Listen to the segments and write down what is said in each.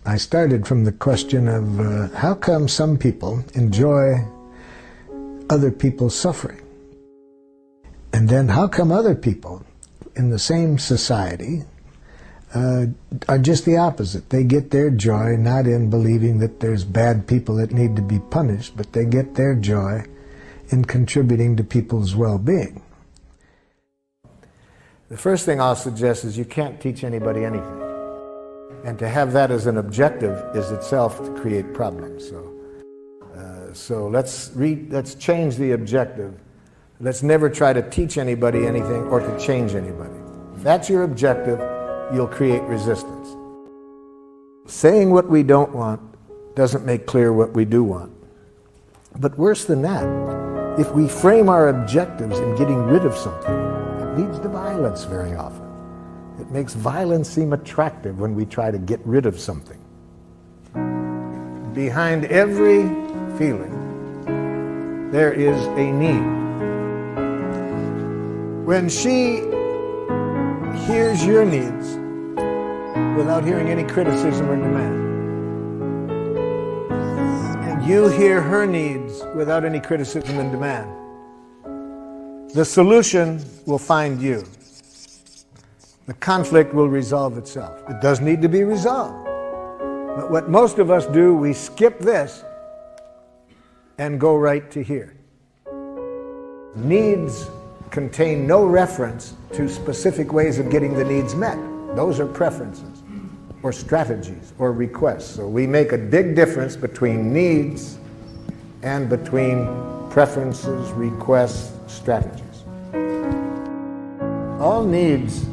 I started from the question of how come some people enjoy other people's suffering? And then how come other people in the same society are just the opposite? They get their joy not in believing that there's bad people that need to be punished, but they get their joy in contributing to people's well-being. The first thing I'll suggest is you can't teach anybody anything. And to have that as an objective is itself to create problems. So let's change the objective. Let's never try to teach anybody anything or to change anybody. If that's your objective, you'll create resistance. Saying what we don't want doesn't make clear what we do want. But worse than that, if we frame our objectives in getting rid of something, it leads to violence very often. It makes violence seem attractive when we try to get rid of something. Behind every feeling, there is a need. When she hears your needs without hearing any criticism or demand, and you hear her needs without any criticism and demand, the solution will find you. The conflict will resolve itself. It does need to be resolved. But what most of us do, we skip this and go right to here. Needs contain no reference to specific ways of getting the needs met. Those are preferences or strategies or requests. So we make a big difference between needs and between preferences, requests, strategies. All needs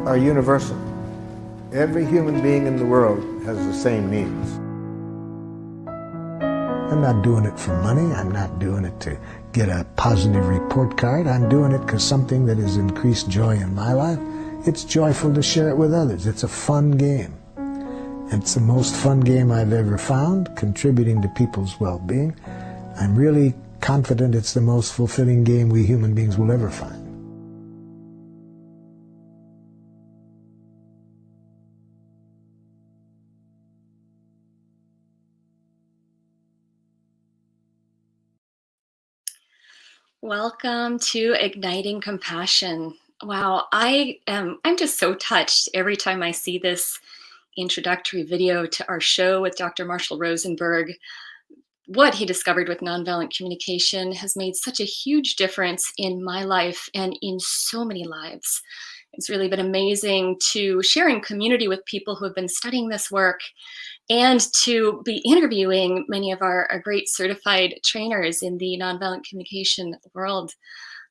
are universal. Every human being in the world has the same needs. I'm not doing it for money. I'm not doing it to get a positive report card. I'm doing it because something that has increased joy in my life, it's joyful to share it with others. It's a fun game. It's the most fun game I've ever found, contributing to people's well-being. I'm really confident it's the most fulfilling game we human beings will ever find. Welcome to Igniting Compassion. Wow, I'm just so touched every time I see this introductory video to our show with Dr. Marshall Rosenberg. What he discovered with nonviolent communication has made such a huge difference in my life and in so many lives. It's really been amazing to share in community with people who have been studying this work and to be interviewing many of our great certified trainers in the nonviolent communication world.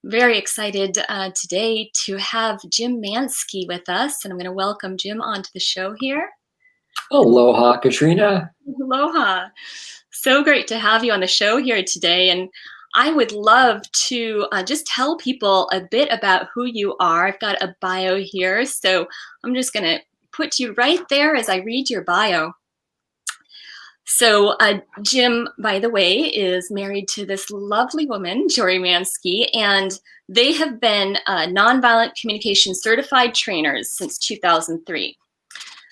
Very excited today to have Jim Manske with us, and I'm going to welcome Jim onto the show here. Aloha, Katrina. Aloha. So great to have you on the show here today, and I would love to just tell people a bit about who you are. I've got a bio here, so I'm just going to put you right there as I read your bio. So Jim, by the way, is married to this lovely woman, Jory Manske, and they have been nonviolent communication certified trainers since 2003.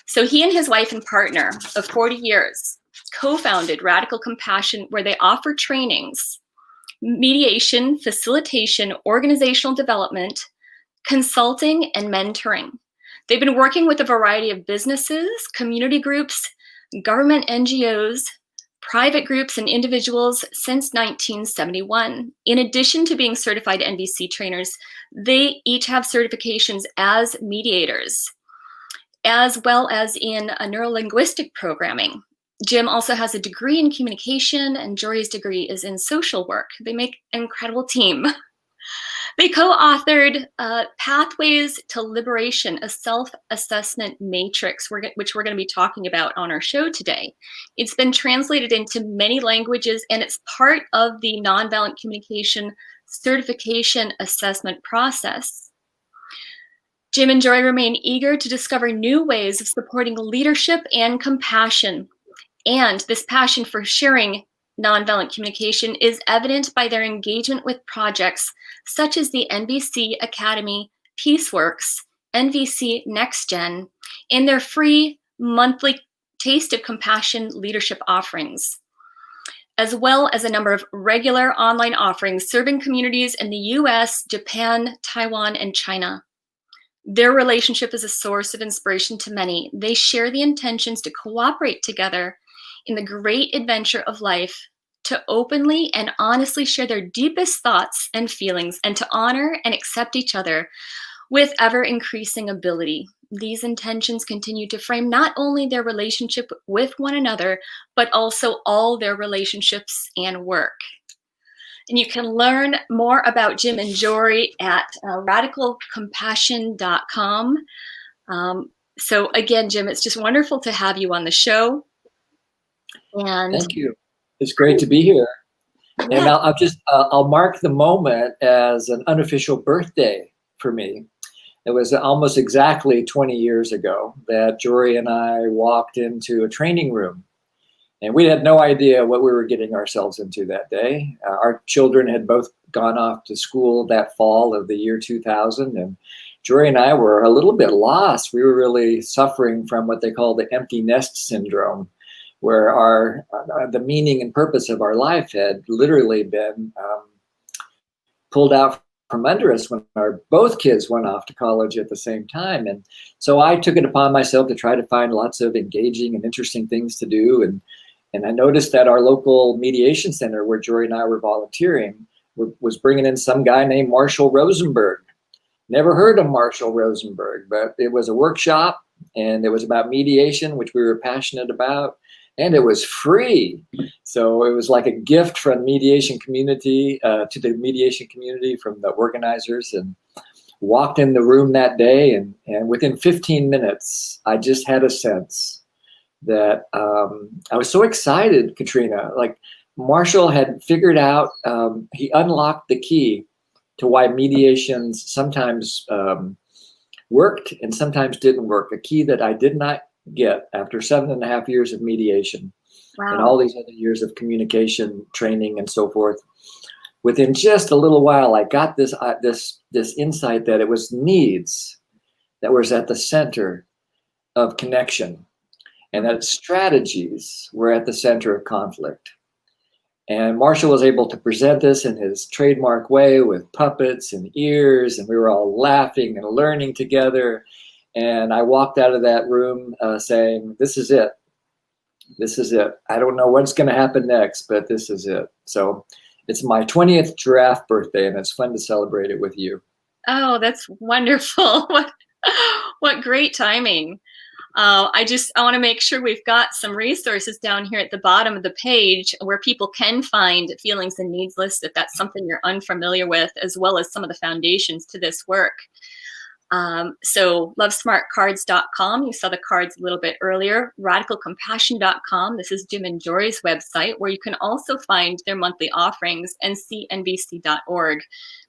So he and his wife and partner of 40 years co-founded Radical Compassion, where they offer trainings, mediation, facilitation, organizational development, consulting, and mentoring. They've been working with a variety of businesses, community groups, government NGOs, private groups, and individuals since 1971. In addition to being certified NVC trainers, they each have certifications as mediators, as well as in neurolinguistic programming. Jim also has a degree in communication, and Jory's degree is in social work. They make an incredible team. They co-authored Pathways to Liberation, a self-assessment matrix, which we're going to be talking about on our show today. It's been translated into many languages, and it's part of the nonviolent communication certification assessment process. Jim and Jory remain eager to discover new ways of supporting leadership and compassion. And this passion for sharing nonviolent communication is evident by their engagement with projects such as the NVC Academy PeaceWorks, NVC NextGen, and their free monthly Taste of Compassion leadership offerings, as well as a number of regular online offerings serving communities in the US, Japan, Taiwan, and China. Their relationship is a source of inspiration to many. They share the intentions to cooperate together in the great adventure of life, to openly and honestly share their deepest thoughts and feelings, and to honor and accept each other with ever increasing ability. These intentions continue to frame not only their relationship with one another, but also all their relationships and work. And you can learn more about Jim and Jory at radicalcompassion.com. So again, Jim, it's just wonderful to have you on the show. And Thank you. It's great to be here. yeah. And I'll mark the moment as an unofficial birthday for me. It was almost exactly 20 years ago that Jory and I walked into a training room, and we had no idea what we were getting ourselves into that day. Our children had both gone off to school that fall of the year 2000, and Jory and I were a little bit lost. We were really suffering from what they call the empty nest syndrome, where the meaning and purpose of our life had literally been pulled out from under us when both kids went off to college at the same time. And so I took it upon myself to try to find lots of engaging and interesting things to do. And I noticed that our local mediation center, where Jory and I were volunteering, was bringing in some guy named Marshall Rosenberg. Never heard of Marshall Rosenberg, but it was a workshop, and it was about mediation, which we were passionate about. And it was free. So it was like a gift from mediation community to the mediation community from the organizers, and walked in the room that day. And within 15 minutes, I just had a sense that I was so excited, Katrina. Like Marshall had figured out, he unlocked the key to why mediations sometimes worked and sometimes didn't work. A key that I did not get after 7.5 years of mediation. Wow. And all these other years of communication training and so forth. Within just a little while, I got this insight that it was needs that was at the center of connection, and that strategies were at the center of conflict. And Marshall was able to present this in his trademark way with puppets and ears, and we were all laughing and learning together. And I walked out of that room saying, this is it. This is it. I don't know what's going to happen next, but this is it. So it's my 20th giraffe birthday, and it's fun to celebrate it with you. Oh, that's wonderful. What great timing. I want to make sure we've got some resources down here at the bottom of the page where people can find feelings and needs list if that's something you're unfamiliar with, as well as some of the foundations to this work. So lovesmartcards.com, you saw the cards a little bit earlier, radicalcompassion.com, this is Jim and Jory's website, where you can also find their monthly offerings, and NVC.org,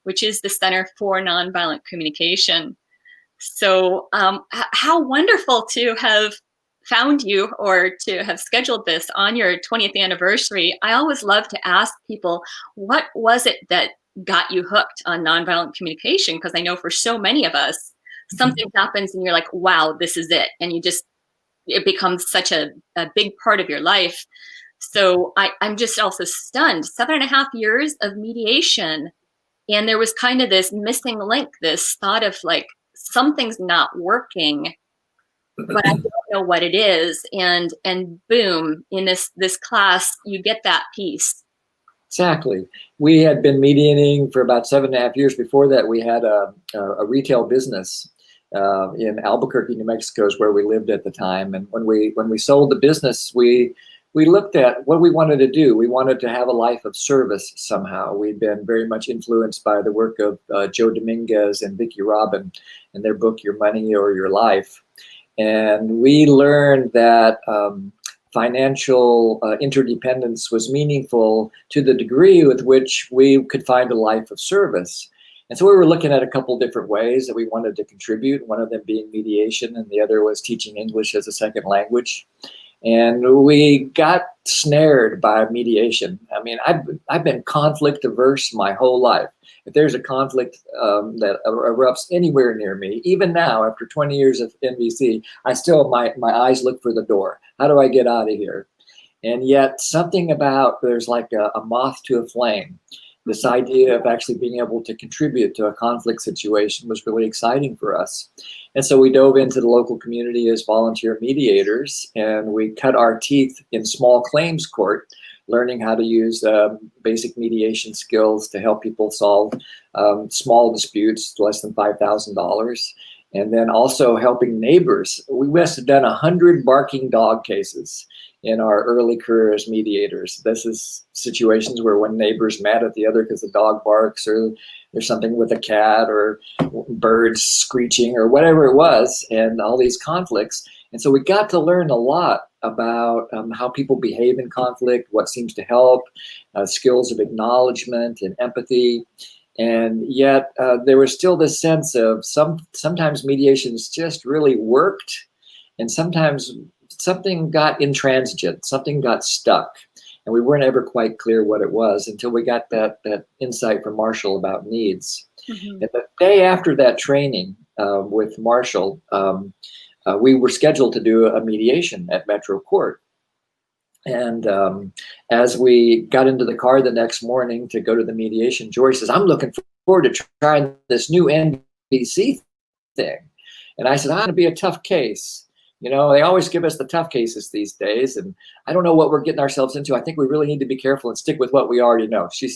which is the Center for Nonviolent Communication. So how wonderful to have found you, or to have scheduled this on your 20th anniversary. I always love to ask people, what was it that got you hooked on nonviolent communication? Because I know for so many of us, something happens and you're like, wow, this is it. And it becomes such a big part of your life. So I'm just also stunned. 7.5 years of mediation. And there was kind of this missing link, this thought of like, something's not working, but I don't know what it is. And boom, in this class, you get that piece. Exactly. We had been mediating for about 7.5 years. Before that, we had a retail business in Albuquerque, New Mexico, is where we lived at the time. And when we sold the business, we looked at what we wanted to do. We wanted to have a life of service somehow. We'd been very much influenced by the work of Joe Dominguez and Vicki Robin and their book, Your Money or Your Life. And we learned that financial interdependence was meaningful to the degree with which we could find a life of service. And so we were looking at a couple different ways that we wanted to contribute, one of them being mediation, and the other was teaching English as a second language. And we got snared by mediation. I mean, I've been conflict averse my whole life. if there's a conflict that erupts anywhere near me, even now after 20 years of NVC, I still, my eyes look for the door. How do I get out of here? And yet something about, there's like a moth to a flame. This idea of actually being able to contribute to a conflict situation was really exciting for us. And so we dove into the local community as volunteer mediators, and we cut our teeth in small claims court, learning how to use basic mediation skills to help people solve small disputes, less than $5,000. And then also helping neighbors. We must have done 100 barking dog cases in our early career as mediators. This is situations where one neighbor's mad at the other because the dog barks, or there's something with a cat, or birds screeching, or whatever it was, and all these conflicts. And so we got to learn a lot about how people behave in conflict, what seems to help, skills of acknowledgement and empathy. And yet there was still this sense of sometimes mediations just really worked, and sometimes something got intransigent, something got stuck, and we weren't ever quite clear what it was until we got that insight from Marshall about needs. Mm-hmm. And the day after that training with Marshall, we were scheduled to do a mediation at Metro Court. And as we got into the car the next morning to go to the mediation, Jory says, "I'm looking forward to trying this new NVC thing." And I said, "I'm going to be a tough case. You know, they always give us the tough cases these days, and I don't know what we're getting ourselves into. I think we really need to be careful and stick with what we already know." She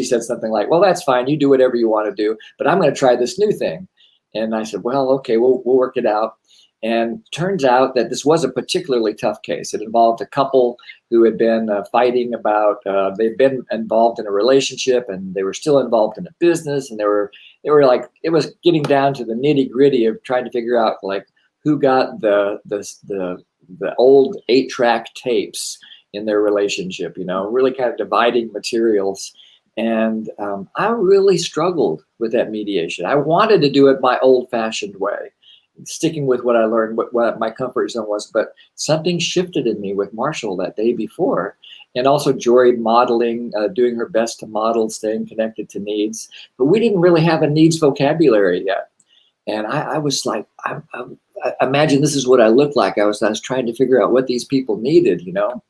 said something like, "Well, that's fine. You do whatever you want to do, but I'm going to try this new thing." And I said, "Well, okay, we'll work it out." And turns out that this was a particularly tough case. It involved a couple who had been fighting about, they'd been involved in a relationship, and they were still involved in a business, and they were like, it was getting down to the nitty gritty of trying to figure out like who got the old 8-track tapes in their relationship, you know, really kind of dividing materials. And I really struggled with that mediation. I wanted to do it my old-fashioned way, sticking with what I learned, what my comfort zone was, but something shifted in me with Marshall that day before, and also Jory modeling, doing her best to model staying connected to needs, but we didn't really have a needs vocabulary yet. And I was like, I imagine this is what I looked like. I was trying to figure out what these people needed, you know,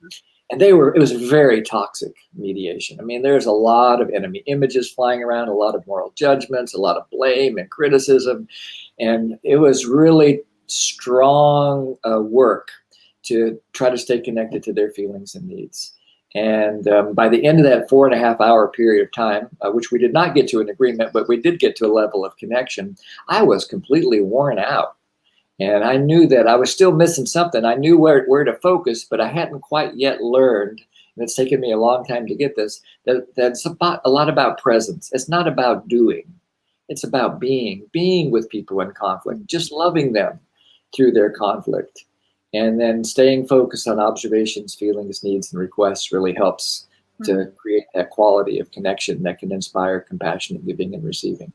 and it was very toxic mediation. I mean, there's a lot of enemy images flying around, a lot of moral judgments, a lot of blame and criticism. And it was really strong work to try to stay connected to their feelings and needs. And by the end of that 4.5-hour period of time, which we did not get to an agreement, but we did get to a level of connection, I was completely worn out. And I knew that I was still missing something. I knew where to focus, but I hadn't quite yet learned, and it's taken me a long time to get this, that's a lot about presence. It's not about doing. It's about being with people in conflict, just loving them through their conflict. And then staying focused on observations, feelings, needs, and requests really helps to create that quality of connection that can inspire compassionate giving and receiving.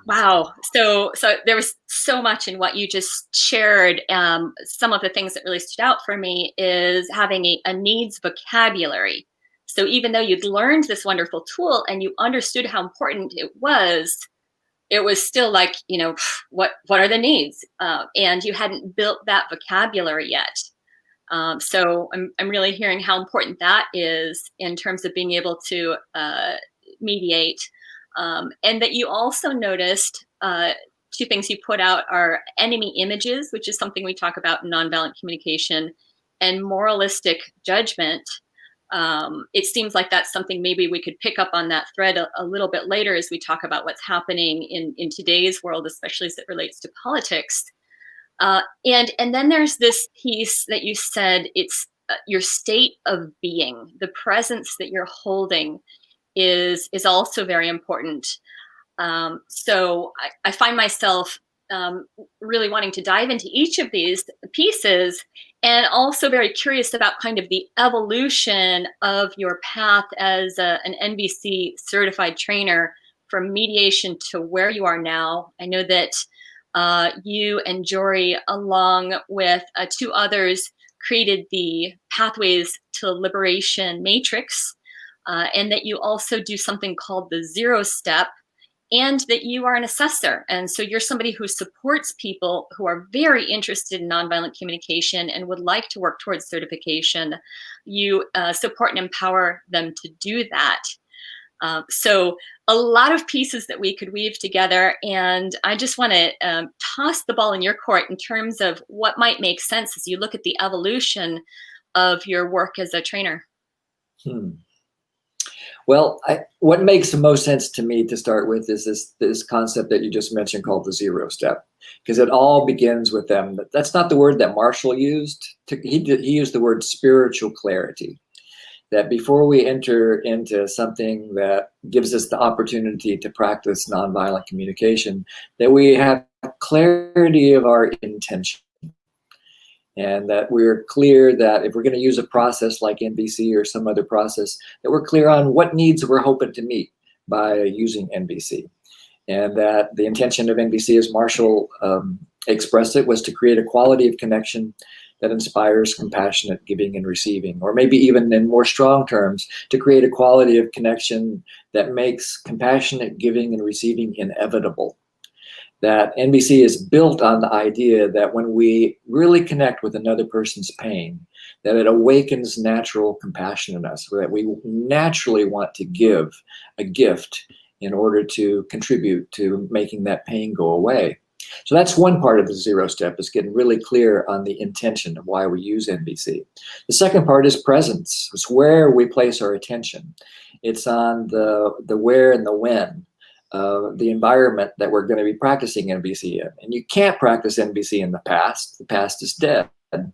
Wow. So there was so much in what you just shared. Some of the things that really stood out for me is having a needs vocabulary. So even though you'd learned this wonderful tool and you understood how important it was still like, you know, what are the needs? And you hadn't built that vocabulary yet. So I'm really hearing how important that is in terms of being able to mediate. And that you also noticed 2 things you put out are enemy images, which is something we talk about in nonviolent communication, and moralistic judgment. It seems like that's something maybe we could pick up on that thread a little bit later as we talk about what's happening in today's world, especially as it relates to politics. And then there's this piece that you said, it's your state of being, the presence that you're holding is also very important. So I find myself really wanting to dive into each of these pieces, and also very curious about kind of the evolution of your path as an NVC certified trainer from mediation to where you are now. I know that you and Jory, along with 2 others, created the Pathways to Liberation Matrix, and that you also do something called the 0 step, and that you are an assessor. And so you're somebody who supports people who are very interested in nonviolent communication and would like to work towards certification. You support and empower them to do that. So a lot of pieces that we could weave together, and I just want to toss the ball in your court in terms of what might make sense as you look at the evolution of your work as a trainer. Well, what makes the most sense to me to start with is this concept that you just mentioned called the 0 step, because it all begins with them. That's not the word that Marshall used. He used the word spiritual clarity. That before we enter into something that gives us the opportunity to practice nonviolent communication, that we have clarity of our intention. And that we're clear that if we're going to use a process like NVC or some other process, that we're clear on what needs we're hoping to meet by using NVC. And that the intention of NVC, as Marshall expressed it, was to create a quality of connection that inspires compassionate giving and receiving, or maybe even in more strong terms, to create a quality of connection that makes compassionate giving and receiving inevitable. That NVC is built on the idea that when we really connect with another person's pain, that it awakens natural compassion in us, that we naturally want to give a gift in order to contribute to making that pain go away. So that's one part of the 0 step, is getting really clear on the intention of why we use NVC. The second part is presence. It's where we place our attention. It's on the where and the when. The environment that we're going to be practicing NVC in. And you can't practice NVC in the past. The past is dead. And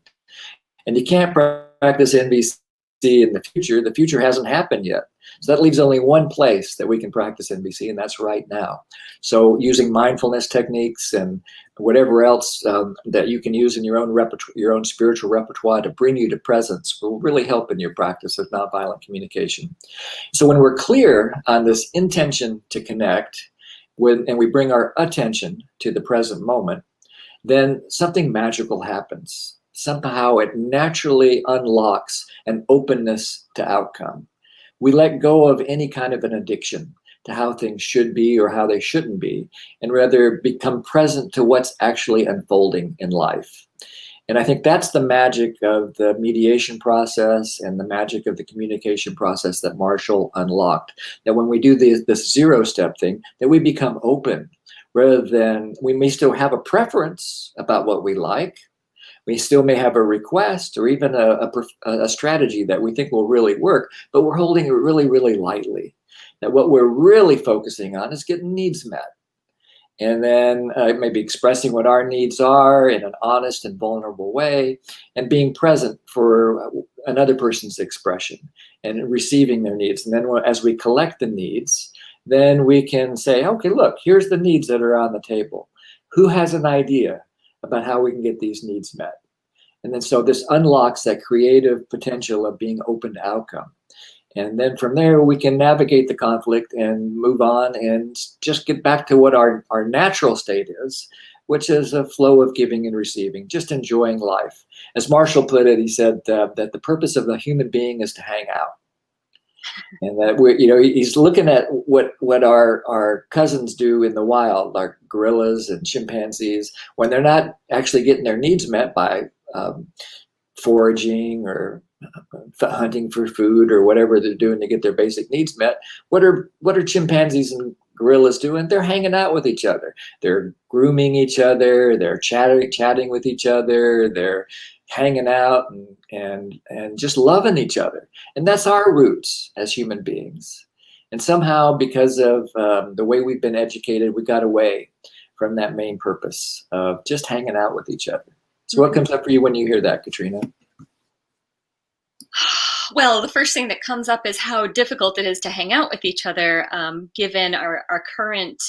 you can't practice NVC in the future. The future hasn't happened yet. So that leaves only one place that we can practice NVC, and that's right now. So using mindfulness techniques and whatever else that you can use in your own spiritual repertoire to bring you to presence will really help in your practice of nonviolent communication. So when we're clear on this intention to connect and we bring our attention to the present moment, then something magical happens. Somehow it naturally unlocks an openness to outcome. We let go of any kind of an addiction to how things should be or how they shouldn't be, and rather become present to what's actually unfolding in life. And I think that's the magic of the mediation process and the magic of the communication process that Marshall unlocked. That when we do this 0 step thing, that we become open, rather than, we may still have a preference about what we like. We still may have a request or even a strategy that we think will really work, but we're holding it really, really lightly. That what we're really focusing on is getting needs met. And then maybe expressing what our needs are in an honest and vulnerable way, and being present for another person's expression and receiving their needs. And then as we collect the needs, then we can say, okay, look, here's the needs that are on the table. Who has an idea about how we can get these needs met? And then so this unlocks that creative potential of being open to outcome. And then from there, we can navigate the conflict and move on and just get back to what our natural state is, which is a flow of giving and receiving, just enjoying life. As Marshall put it, he said that the purpose of the human being is to hang out. And that he's looking at what our cousins do in the wild, like gorillas and chimpanzees, when they're not actually getting their needs met by foraging or hunting for food or whatever they're doing to get their basic needs met. What are chimpanzees and gorillas doing? They're hanging out with each other. They're grooming each other. They're chatting with each other. They're hanging out and just loving each other. And that's our roots as human beings. And somehow, because of the way we've been educated, we got away from that main purpose of just hanging out with each other. So what comes up for you when you hear that, Katrina? Well, the first thing that comes up is how difficult it is to hang out with each other, given our current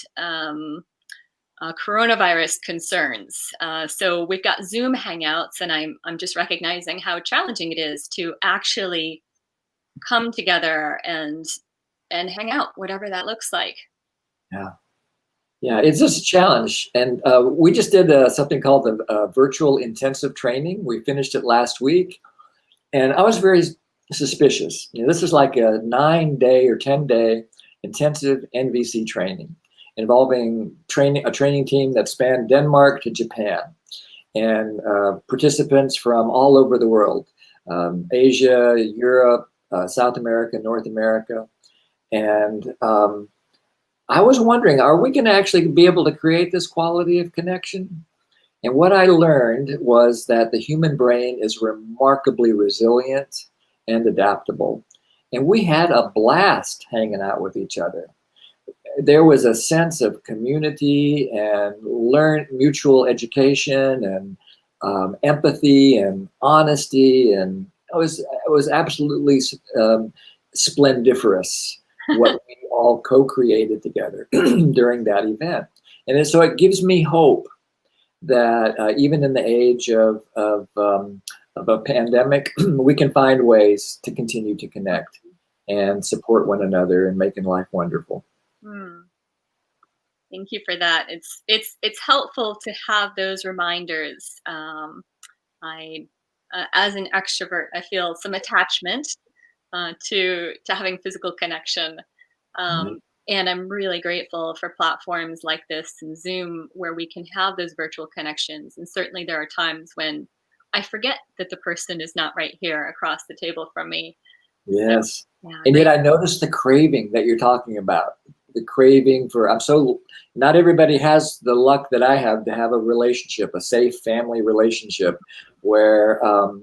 coronavirus concerns. So we've got Zoom Hangouts, and I'm just recognizing how challenging it is to actually come together and hang out, whatever that looks like. Yeah, it's just a challenge. And we just did something called the virtual intensive training. We finished it last week. And I was very suspicious. This is like a 9-day or 10-day intensive NVC training involving a training team that spanned Denmark to Japan, and participants from all over the world, Asia, Europe, South America, North America. And I was wondering, are we going to actually be able to create this quality of connection? And what I learned was that the human brain is remarkably resilient and adaptable. And we had a blast hanging out with each other. There was a sense of community and mutual education and empathy and honesty, and it was absolutely splendiferous what we all co-created together during that event. And so it gives me hope that even in the age of a pandemic, we can find ways to continue to connect and support one another and making life wonderful. Thank you for that. It's helpful to have those reminders. As an extrovert, I feel some attachment to having physical connection, and I'm really grateful for platforms like this and Zoom, where we can have those virtual connections. And certainly, there are times when I forget that the person is not right here across the table from me. Yes. So, yeah, and yet I noticed the craving that you're talking about. The craving for, not everybody has the luck that I have to have a relationship, a safe family relationship where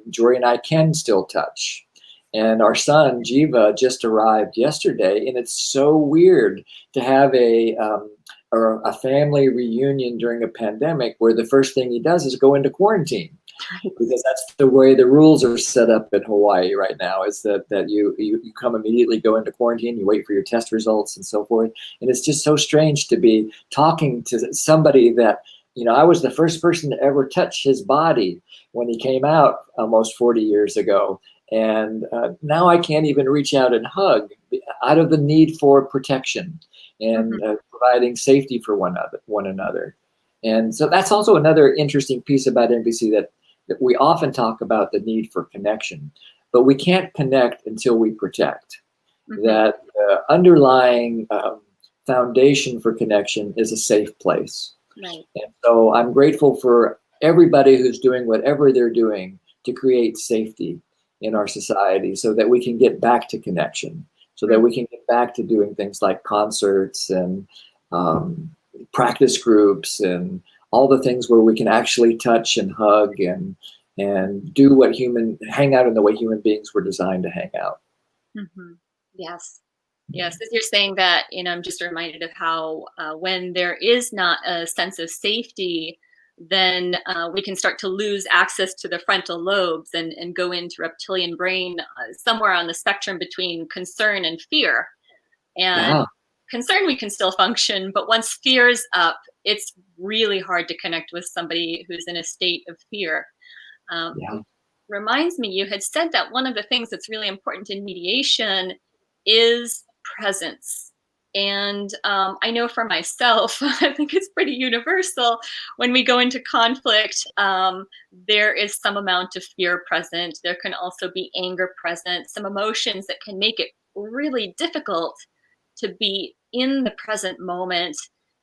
Jory and I can still touch. And our son, Jiva, just arrived yesterday, and it's so weird to have a family reunion during a pandemic where the first thing he does is go into quarantine. Because that's the way the rules are set up in Hawaii right now, is that you come immediately, go into quarantine, you wait for your test results and so forth. And it's just so strange to be talking to somebody that, I was the first person to ever touch his body when he came out almost 40 years ago. And now I can't even reach out and hug out of the need for protection and providing safety for one another. And so that's also another interesting piece about NVC, that we often talk about the need for connection, but we can't connect until we protect. That underlying foundation for connection is a safe place. Right. And so I'm grateful for everybody who's doing whatever they're doing to create safety in our society so that we can get back to connection, so that we can get back to doing things like concerts and practice groups and all the things where we can actually touch and hug and do hang out in the way human beings were designed to hang out. Yes. Yes. As you're saying that, I'm just reminded of how when there is not a sense of safety, then we can start to lose access to the frontal lobes and go into reptilian brain, somewhere on the spectrum between concern and fear. And concern, we can still function, but once fear's up, it's really hard to connect with somebody who's in a state of fear. Reminds me, you had said that one of the things that's really important in mediation is presence. And I know for myself, I think it's pretty universal. When we go into conflict, there is some amount of fear present. There can also be anger present, some emotions that can make it really difficult to be in the present moment.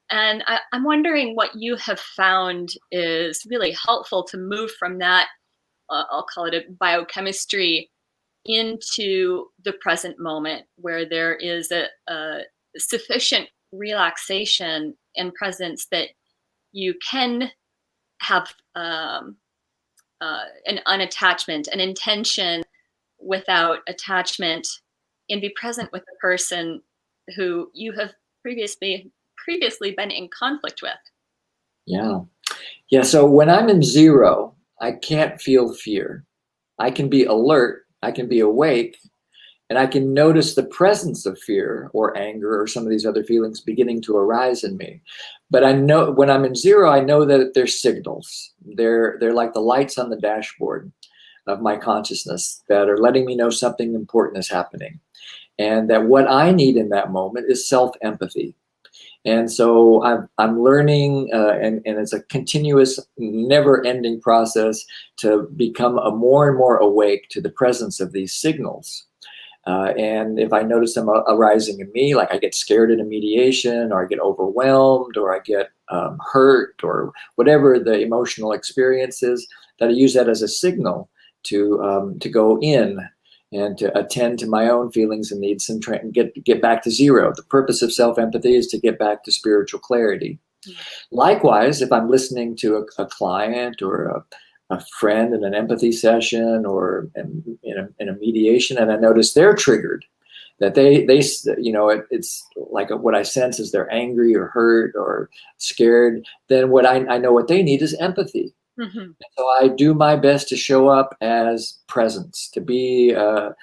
And I'm wondering what you have found is really helpful to move from that, I'll call it a biochemistry, into the present moment, where there is a sufficient relaxation and presence that you can have an unattachment, an intention without attachment, and be present with the person who you have previously been in conflict with. Yeah. So when I'm in zero, I can't feel fear. I can be alert, I can be awake, and I can notice the presence of fear or anger or some of these other feelings beginning to arise in me. But I know when I'm in zero, I know that there's signals. They're like the lights on the dashboard of my consciousness that are letting me know something important is happening. And that what I need in that moment is self-empathy. And so I'm learning, and it's a continuous, never-ending process to become more and more awake to the presence of these signals. And if I notice them arising in me, like I get scared in a mediation, or I get overwhelmed, or I get hurt, or whatever the emotional experience is, that I use that as a signal to go in and to attend to my own feelings and needs and get back to zero. The purpose of self-empathy is to get back to spiritual clarity. Likewise, if I'm listening to a client or a friend in an empathy session or in a mediation, and I notice they're triggered, that they it's like what I sense is they're angry or hurt or scared, then what I know what they need is empathy. Mm-hmm. So I do my best to show up as presence, to be a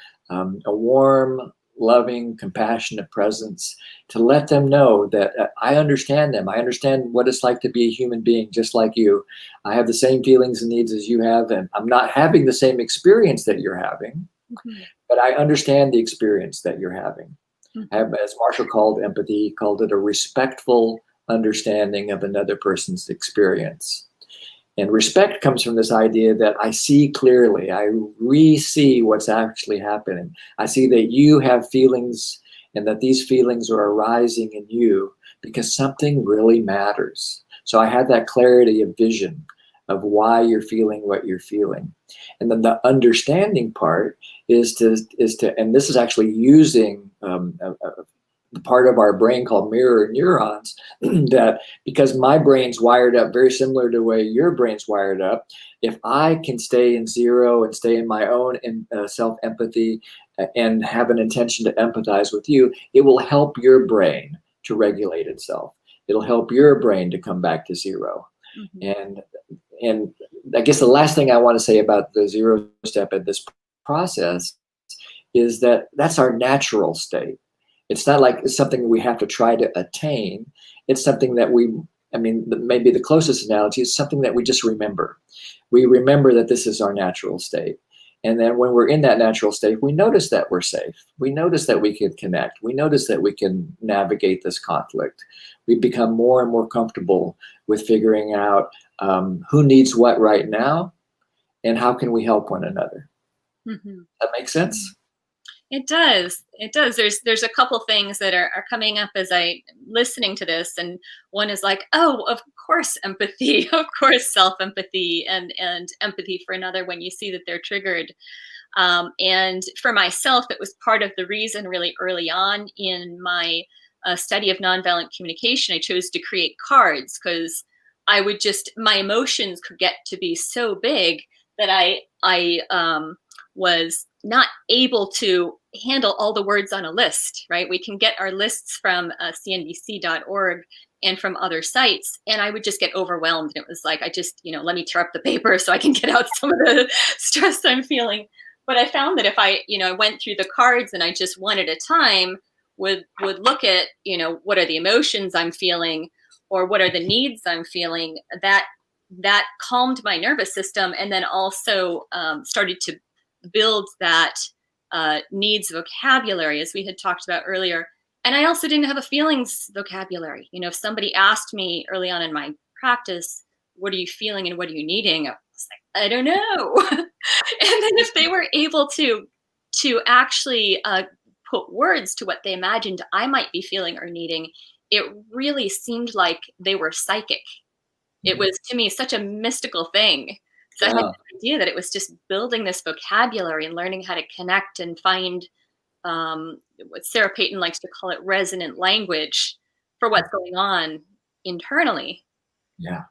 warm, loving, compassionate presence, to let them know that I understand them. I understand what it's like to be a human being just like you. I have the same feelings and needs as you have, and I'm not having the same experience that you're having, mm-hmm. but I understand the experience that you're having. Mm-hmm. I have, as Marshall called empathy, he called it a respectful understanding of another person's experience. And respect comes from this idea that I see clearly, I re-see what's actually happening. I see that you have feelings and that these feelings are arising in you because something really matters. So I have that clarity of vision of why you're feeling what you're feeling. And then the understanding part is to, and this is actually using the part of our brain called mirror neurons, that because my brain's wired up very similar to the way your brain's wired up, if I can stay in zero and stay in my own self-empathy and have an intention to empathize with you, it will help your brain to regulate itself. It'll help your brain to come back to zero. Mm-hmm. And I guess the last thing I want to say about the zero step in this process is that that's our natural state. It's not like it's something we have to try to attain. It's something that maybe the closest analogy is something that we just remember. We remember that this is our natural state. And then when we're in that natural state, we notice that we're safe. We notice that we can connect. We notice that we can navigate this conflict. We become more and more comfortable with figuring out who needs what right now and how can we help one another. Mm-hmm. That makes sense? It does. It does. There's a couple things that are coming up as I listening to this, and one is like, oh, of course, empathy, of course, self-empathy, and empathy for another when you see that they're triggered. And for myself, it was part of the reason really early on in my study of nonviolent communication, I chose to create cards because I would my emotions could get to be so big that I was not able to handle all the words on a list, right? We can get our lists from cnbc.org and from other sites, and I would just get overwhelmed. And it was like, I just, let me tear up the paper so I can get out some of the stress I'm feeling. But I found that if I, went through the cards and I just one at a time would look at, what are the emotions I'm feeling or what are the needs I'm feeling, that calmed my nervous system, and then also started to build that needs vocabulary, as we had talked about earlier. And I also didn't have a feelings vocabulary. If somebody asked me early on in my practice, what are you feeling and what are you needing? I was like, I don't know. And then if they were able to actually put words to what they imagined I might be feeling or needing, it really seemed like they were psychic. It was, to me, such a mystical thing. So I had the idea that it was just building this vocabulary and learning how to connect and find what Sarah Payton likes to call it resonant language for what's going on internally. Yeah.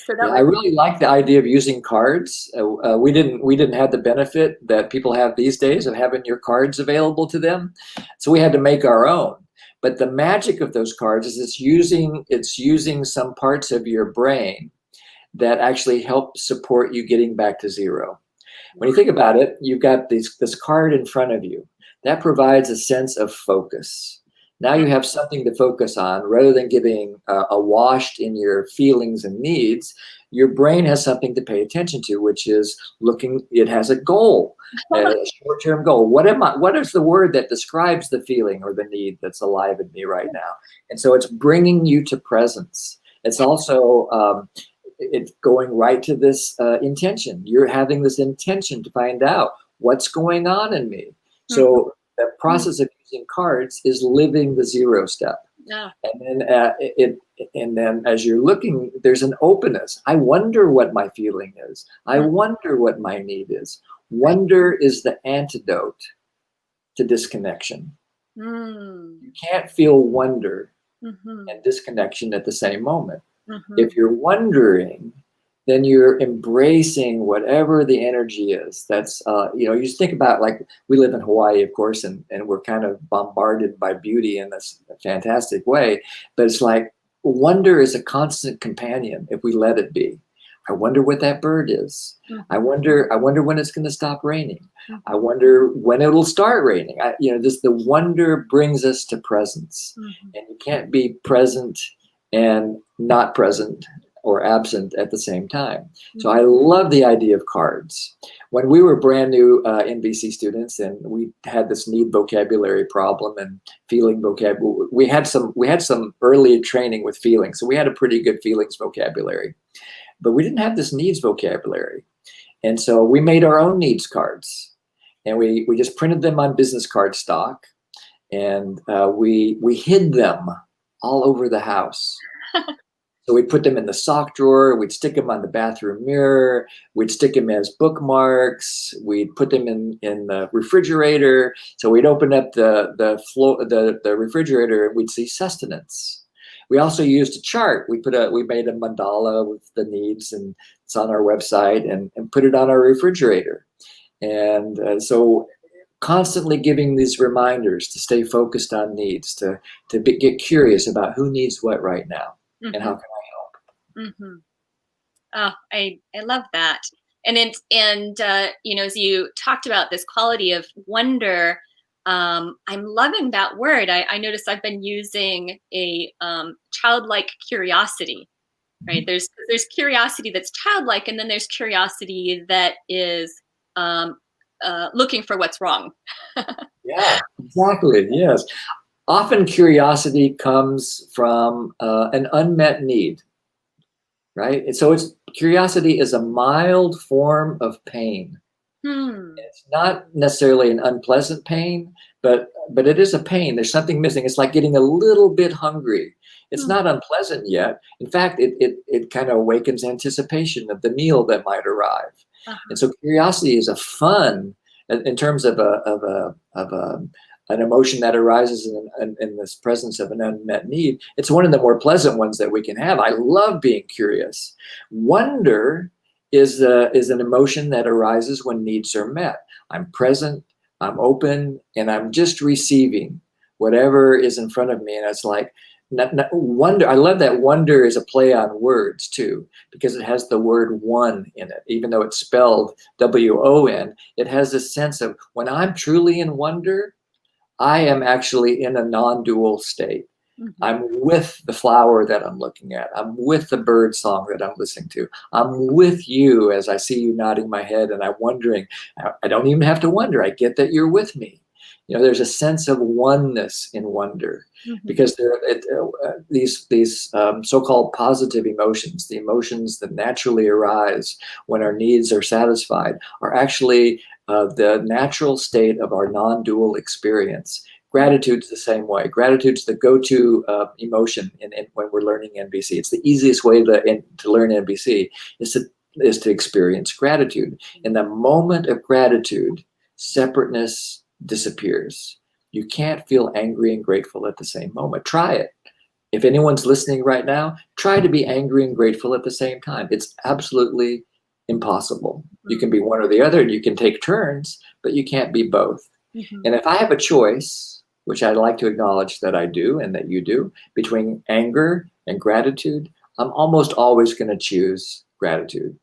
So I really like the idea of using cards. We didn't have the benefit that people have these days of having your cards available to them. So we had to make our own. But the magic of those cards is it's using some parts of your brain that actually help support you getting back to zero. When you think about it, you've got this card in front of you. That provides a sense of focus. Now you have something to focus on rather than getting washed in your feelings and needs. Your brain has something to pay attention to, which is looking, it has a goal, a short-term goal. What is the word that describes the feeling or the need that's alive in me right now? And so it's bringing you to presence. It's also, it's going right to this intention. You're having this intention to find out what's going on in me. So the process of using cards is living the 0 step. Yeah. And then as you're looking, there's an openness. I wonder what my feeling is. I wonder what my need is. Wonder is the antidote to disconnection. You can't feel wonder and disconnection at the same moment. If you're wondering, then you're embracing whatever the energy is. That's, you just think about, like, we live in Hawaii, of course, and we're kind of bombarded by beauty in this fantastic way. But it's like wonder is a constant companion if we let it be. I wonder what that bird is. I wonder when it's going to stop raining. I wonder when it'll start raining. Just the wonder brings us to presence. And you can't be present and not present or absent at the same time. So I love the idea of cards. When we were brand new NVC students and we had this need vocabulary problem and feeling vocabulary, we had some early training with feelings. So we had a pretty good feelings vocabulary, but we didn't have this needs vocabulary. And so we made our own needs cards, and we just printed them on business card stock, and we hid them all over the house. So we'd put them in the sock drawer, we'd stick them on the bathroom mirror, we'd stick them as bookmarks, we'd put them in the refrigerator. So we'd open up the refrigerator and we'd see sustenance. We also used a chart. We made a mandala with the needs, and it's on our website, and put it on our refrigerator. And so constantly giving these reminders to stay focused on needs, to get curious about who needs what right now. And how can I help? Oh, I love that. And as you talked about this quality of wonder, I'm loving that word. I noticed I've been using a childlike curiosity, right? There's curiosity that's childlike, and then there's curiosity that is looking for what's wrong. Yeah, exactly. Yes. Often curiosity comes from an unmet need, right? And so curiosity is a mild form of pain. It's not necessarily an unpleasant pain, but it is a pain. There's something missing. It's like getting a little bit hungry. It's not unpleasant yet. In fact, it kind of awakens anticipation of the meal that might arrive. And so curiosity is a fun, in terms of an emotion that arises in this presence of an unmet need. It's one of the more pleasant ones that we can have. I love being curious. Wonder is an emotion that arises when needs are met. I'm present, I'm open, and I'm just receiving whatever is in front of me. And it's like, wonder. I love that wonder is a play on words too, because it has the word one in it. Even though it's spelled W-O-N, it has this sense of when I'm truly in wonder, I am actually in a non-dual state. I'm with the flower that I'm looking at. I'm with the bird song that I'm listening to. I'm with you as I see you nodding my head, and I'm wondering. I don't even have to wonder. I get that you're with me. There's a sense of oneness in wonder, because these so-called positive emotions, the emotions that naturally arise when our needs are satisfied, are actually the natural state of our non-dual experience. Gratitude's the same way. Gratitude's the go-to emotion when we're learning NVC. It's the easiest way to learn NVC is to experience gratitude. In the moment of gratitude, separateness disappears. You can't feel angry and grateful at the same moment. Try it. If anyone's listening right now, try to be angry and grateful at the same time. It's absolutely impossible. You can be one or the other, and you can take turns, but you can't be both. And if I have a choice, which I'd like to acknowledge that I do and that you do, between anger and gratitude, I'm almost always going to choose gratitude.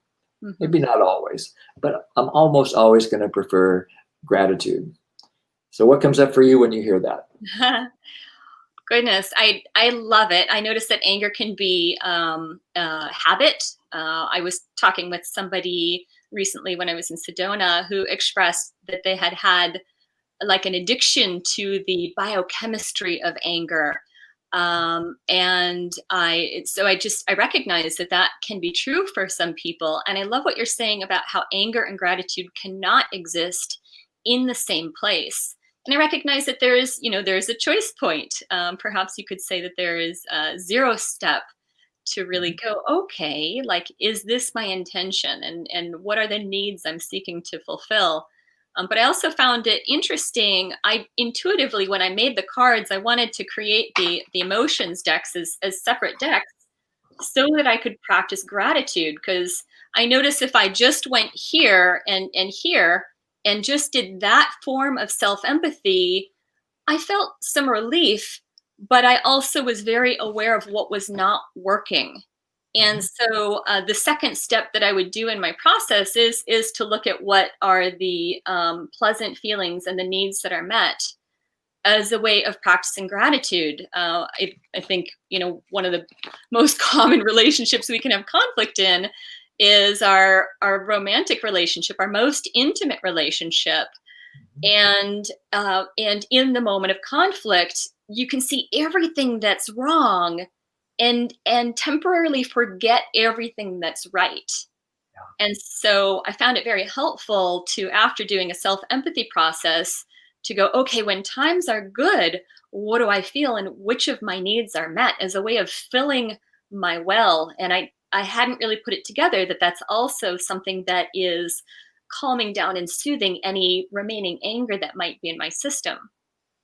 Maybe not always, but I'm almost always going to prefer gratitude. So what comes up for you when you hear that? Goodness, I love it. I noticed that anger can be a habit. I was talking with somebody recently when I was in Sedona who expressed that they had like an addiction to the biochemistry of anger. And I recognize that that can be true for some people. And I love what you're saying about how anger and gratitude cannot exist in the same place. And I recognize that there is, there is a choice point. Perhaps you could say that there is a zero step to really go, okay, like, is this my intention? And what are the needs I'm seeking to fulfill? But I also found it interesting. I intuitively, when I made the cards, I wanted to create the emotions decks as separate decks so that I could practice gratitude. Because I noticed if I just went here and here and just did that form of self-empathy, I felt some relief, but I also was very aware of what was not working. And so the second step that I would do in my process is to look at what are the pleasant feelings and the needs that are met as a way of practicing gratitude. I think, one of the most common relationships we can have conflict in is our romantic relationship, our most intimate relationship. And in the moment of conflict, you can see everything that's wrong and temporarily forget everything that's right. Yeah. And so I found it very helpful to, after doing a self-empathy process, to go, okay, when times are good, what do I feel and which of my needs are met, as a way of filling my well. And I hadn't really put it together that that's also something that is calming down and soothing any remaining anger that might be in my system.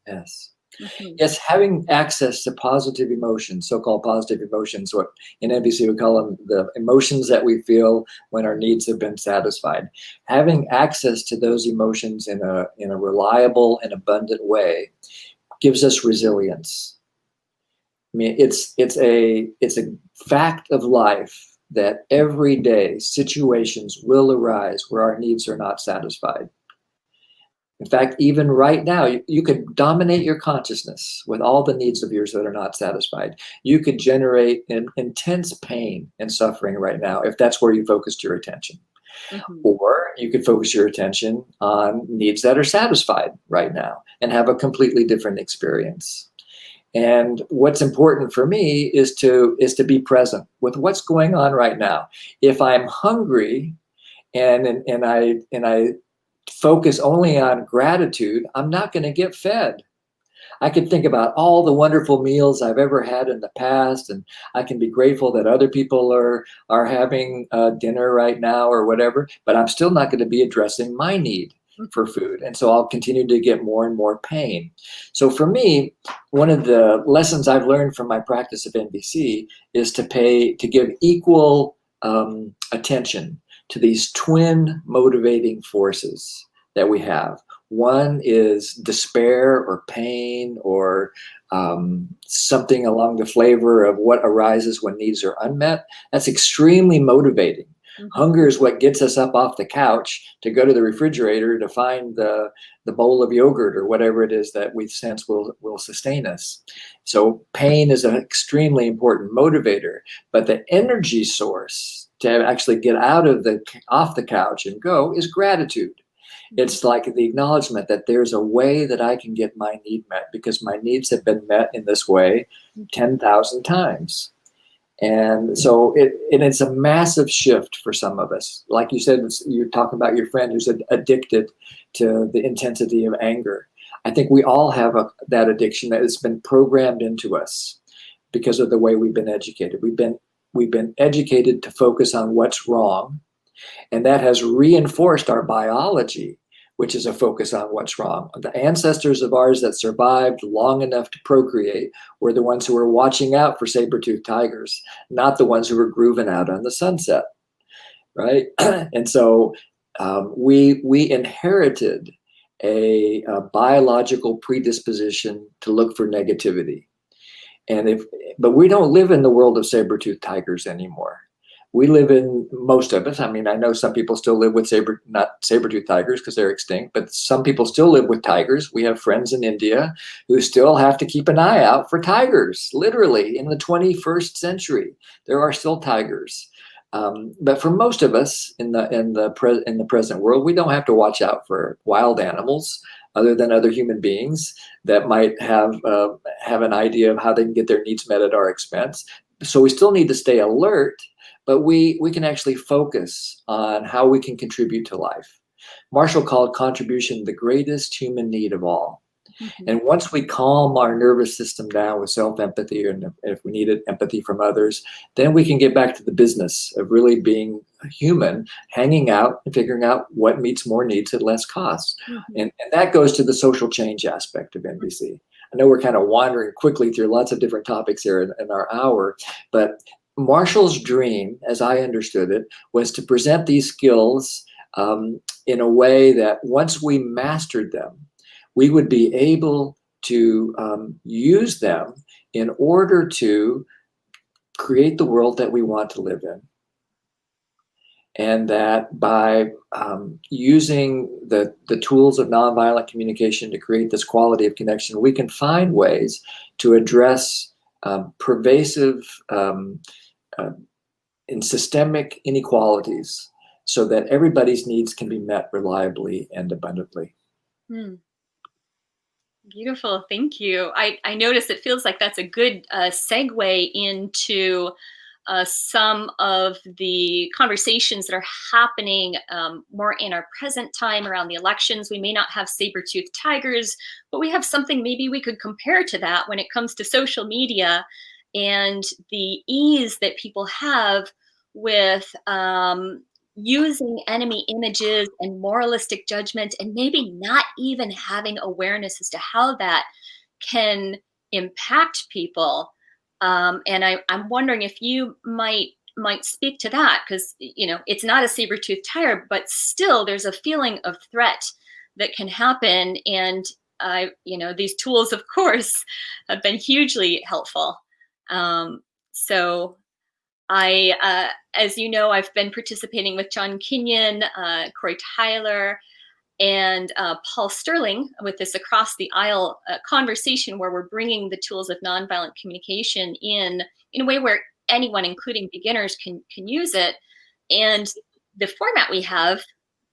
Yes. Mm-hmm. Yes, having access to positive emotions, so-called positive emotions, what in NVC we call them the emotions that we feel when our needs have been satisfied. Having access to those emotions in a reliable and abundant way gives us resilience. I mean, it's a fact of life that every day situations will arise where our needs are not satisfied. In fact, even right now, you could dominate your consciousness with all the needs of yours that are not satisfied. You could generate an intense pain and suffering right now if that's where you focused your attention. Mm-hmm. Or you could focus your attention on needs that are satisfied right now and have a completely different experience. And what's important for me is to be present with what's going on right now. If I'm hungry and I focus only on gratitude, I'm not going to get fed. I can think about all the wonderful meals I've ever had in the past, and I can be grateful that other people are having dinner right now or whatever, but I'm still not going to be addressing my need for food. And so I'll continue to get more and more pain. So for me, one of the lessons I've learned from my practice of NVC is to give equal attention to these twin motivating forces that we have. One is despair or pain or something along the flavor of what arises when needs are unmet. That's extremely motivating. Mm-hmm. Hunger is what gets us up off the couch to go to the refrigerator to find the bowl of yogurt or whatever it is that we sense will sustain us. So pain is an extremely important motivator, but the energy source to actually get off the couch and go is gratitude. It's like the acknowledgement that there's a way that I can get my need met because my needs have been met in this way 10,000 times. And so it's a massive shift for some of us. Like you said, you're talking about your friend who's addicted to the intensity of anger. I think we all have that addiction that has been programmed into us because of the way we've been educated. We've been educated to focus on what's wrong, and that has reinforced our biology, which is a focus on what's wrong. The ancestors of ours that survived long enough to procreate were the ones who were watching out for saber-toothed tigers, not the ones who were grooving out on the sunset, right? And so we inherited a biological predisposition to look for negativity. But we don't live in the world of saber-toothed tigers anymore. We live in, most of us, I mean, I know some people still live with not saber-tooth tigers because they're extinct, but some people still live with tigers. We have friends in India who still have to keep an eye out for tigers. Literally, in the 21st century, there are still tigers. But for most of us in the present world, we don't have to watch out for wild animals other than other human beings that might have an idea of how they can get their needs met at our expense. So we still need to stay alert, but we can actually focus on how we can contribute to life. Marshall called contribution the greatest human need of all. Mm-hmm. And once we calm our nervous system down with self-empathy, and if we needed empathy from others, then we can get back to the business of really being human, hanging out and figuring out what meets more needs at less cost. Mm-hmm. And that goes to the social change aspect of NVC. I know we're kind of wandering quickly through lots of different topics here in our hour, but Marshall's dream, as I understood it, was to present these skills in a way that once we mastered them, we would be able to use them in order to create the world that we want to live in. And that by using the tools of nonviolent communication to create this quality of connection, we can find ways to address pervasive and systemic inequalities so that everybody's needs can be met reliably and abundantly. Hmm. Beautiful. Thank you. I notice it feels like that's a good segue into some of the conversations that are happening more in our present time around the elections. We may not have saber-toothed tigers, but we have something maybe we could compare to that when it comes to social media and the ease that people have with using enemy images and moralistic judgment, and maybe not even having awareness as to how that can impact people. And I'm wondering if you might speak to that, because it's not a saber-toothed tiger, but still there's a feeling of threat that can happen. And these tools, of course, have been hugely helpful. So as you know, I've been participating with John Kenyon, Corey Tyler, and Paul Sterling with this across the aisle conversation where we're bringing the tools of nonviolent communication in a way where anyone, including beginners, can use it. And the format we have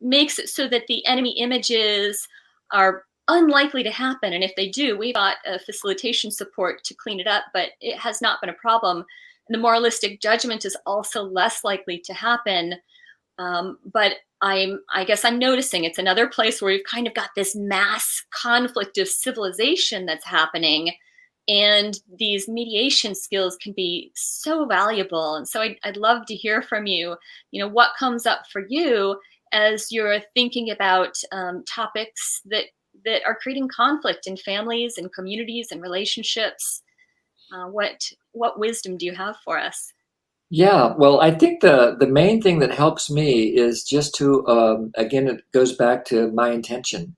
makes it so that the enemy images are unlikely to happen. And if they do, we've got facilitation support to clean it up, but it has not been a problem. And the moralistic judgment is also less likely to happen. But I guess I'm noticing it's another place where we've kind of got this mass conflict of civilization that's happening. And these mediation skills can be so valuable. And so I'd love to hear from you, what comes up for you as you're thinking about topics that are creating conflict in families and communities and relationships. What wisdom do you have for us? Yeah, well, I think the main thing that helps me is just to, again, it goes back to my intention.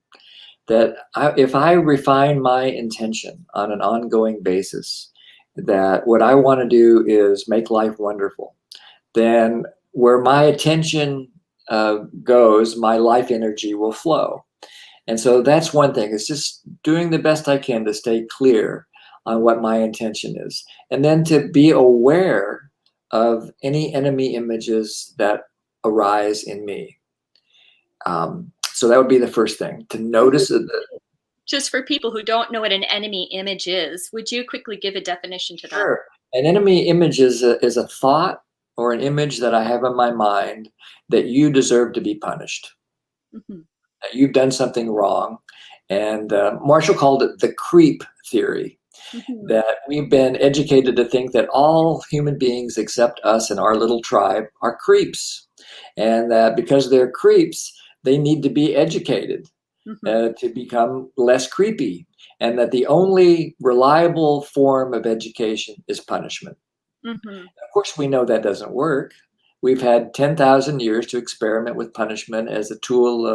That if I refine my intention on an ongoing basis, that what I want to do is make life wonderful, then where my attention goes, my life energy will flow. And so that's one thing. It's just doing the best I can to stay clear on what my intention is. And then to be aware of any enemy images that arise in me. So that would be the first thing, to notice it. Just for people who don't know what an enemy image is, would you quickly give a definition to that? Sure. An enemy image is a thought or an image that I have in my mind that you deserve to be punished. Mm-hmm. That you've done something wrong. And Marshall called it the creep theory. Mm-hmm. That we've been educated to think that all human beings except us and our little tribe are creeps. And that because they're creeps, they need to be educated to become less creepy. And that the only reliable form of education is punishment. Mm-hmm. Of course, we know that doesn't work. We've had 10,000 years to experiment with punishment as a tool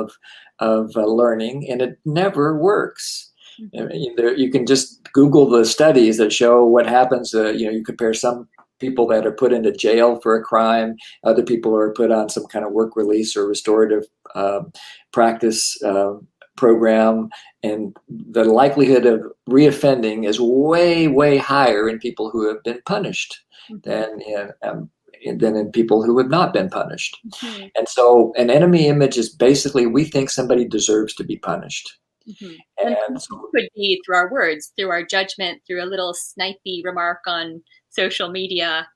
of learning, and it never works. You can just Google the studies that show what happens. You compare some people that are put into jail for a crime, other people are put on some kind of work release or restorative practice program, and the likelihood of reoffending is way, way higher in people who have been punished than in people who have not been punished. And so an enemy image is basically, we think somebody deserves to be punished. And so it could be through our words, through our judgment, through a little snipey remark on social media.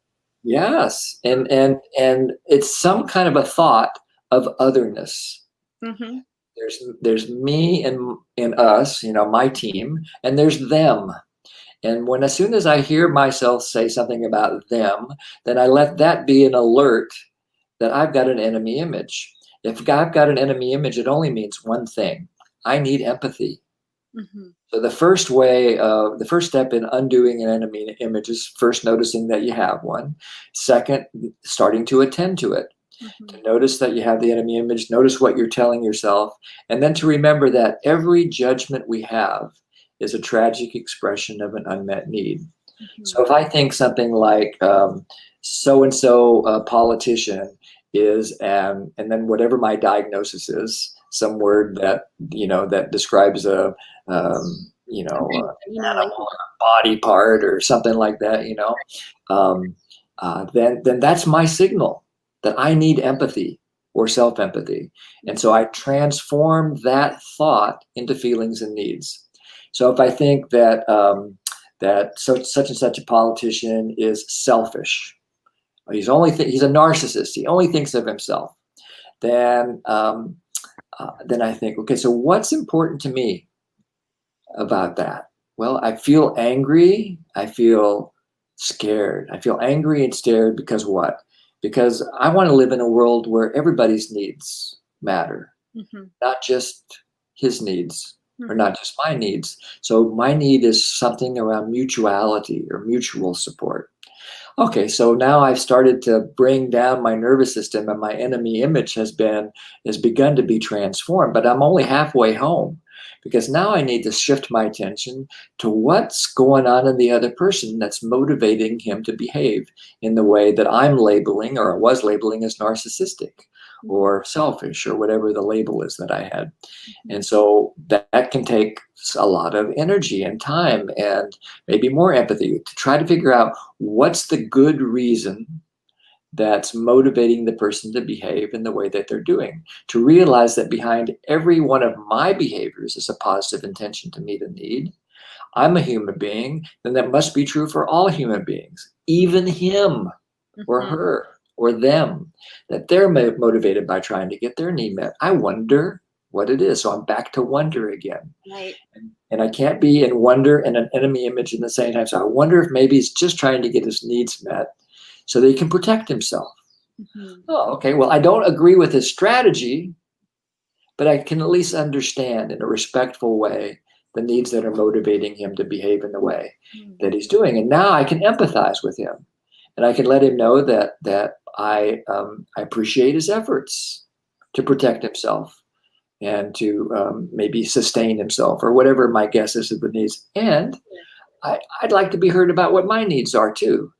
Yes, and it's some kind of a thought of otherness. There's me and us, my team, and there's them. And as soon as I hear myself say something about them, then I let that be an alert that I've got an enemy image. If I've got an enemy image, it only means one thing: I need empathy. So the first step in undoing an enemy image is first noticing that you have one. Second, starting to attend to it. To notice that you have the enemy image, notice what you're telling yourself, and then to remember that every judgment we have is a tragic expression of an unmet need. So if I think something like so-and-so politician is, and then whatever my diagnosis is, some word that, that describes a animal or body part or something like that, then that's my signal that I need empathy or self-empathy. And so I transform that thought into feelings and needs. So if I think that such and such a politician is selfish, he's a narcissist, he only thinks of himself, then I think, okay, so what's important to me about that? Well, I feel angry, I feel scared. I feel angry and scared because what? Because I want to live in a world where everybody's needs matter, not just his needs or not just my needs. So my need is something around mutuality or mutual support. Okay, so now I've started to bring down my nervous system, and my enemy image has begun to be transformed, but I'm only halfway home, because now I need to shift my attention to what's going on in the other person that's motivating him to behave in the way that I'm labeling, or was labeling, as narcissistic or selfish, or whatever the label is that I had. And so that can take a lot of energy and time and maybe more empathy to try to figure out what's the good reason that's motivating the person to behave in the way that they're doing. To realize that behind every one of my behaviors is a positive intention to meet a need. I'm a human being, then that must be true for all human beings, even him or her or them, that they're motivated by trying to get their need met. I wonder what it is. So I'm back to wonder again. Right. And I can't be in wonder and an enemy image in the same time. So I wonder if maybe he's just trying to get his needs met so that he can protect himself. Oh, okay. Well, I don't agree with his strategy, but I can at least understand in a respectful way the needs that are motivating him to behave in the way that he's doing. And now I can empathize with him, and I can let him know that I appreciate his efforts to protect himself and to maybe sustain himself, or whatever my guess is of the needs. And I'd like to be heard about what my needs are too.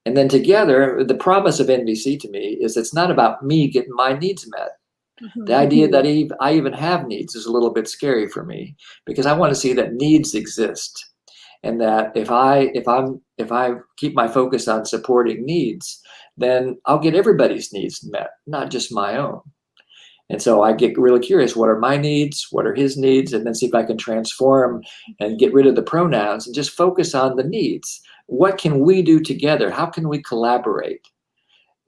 And then together, the promise of NVC to me is it's not about me getting my needs met. The idea that I even have needs is a little bit scary for me, because I want to see that needs exist, and that if I keep my focus on supporting needs, then I'll get everybody's needs met, not just my own. And so I get really curious, what are my needs? What are his needs? And then see if I can transform and get rid of the pronouns and just focus on the needs. What can we do together? How can we collaborate?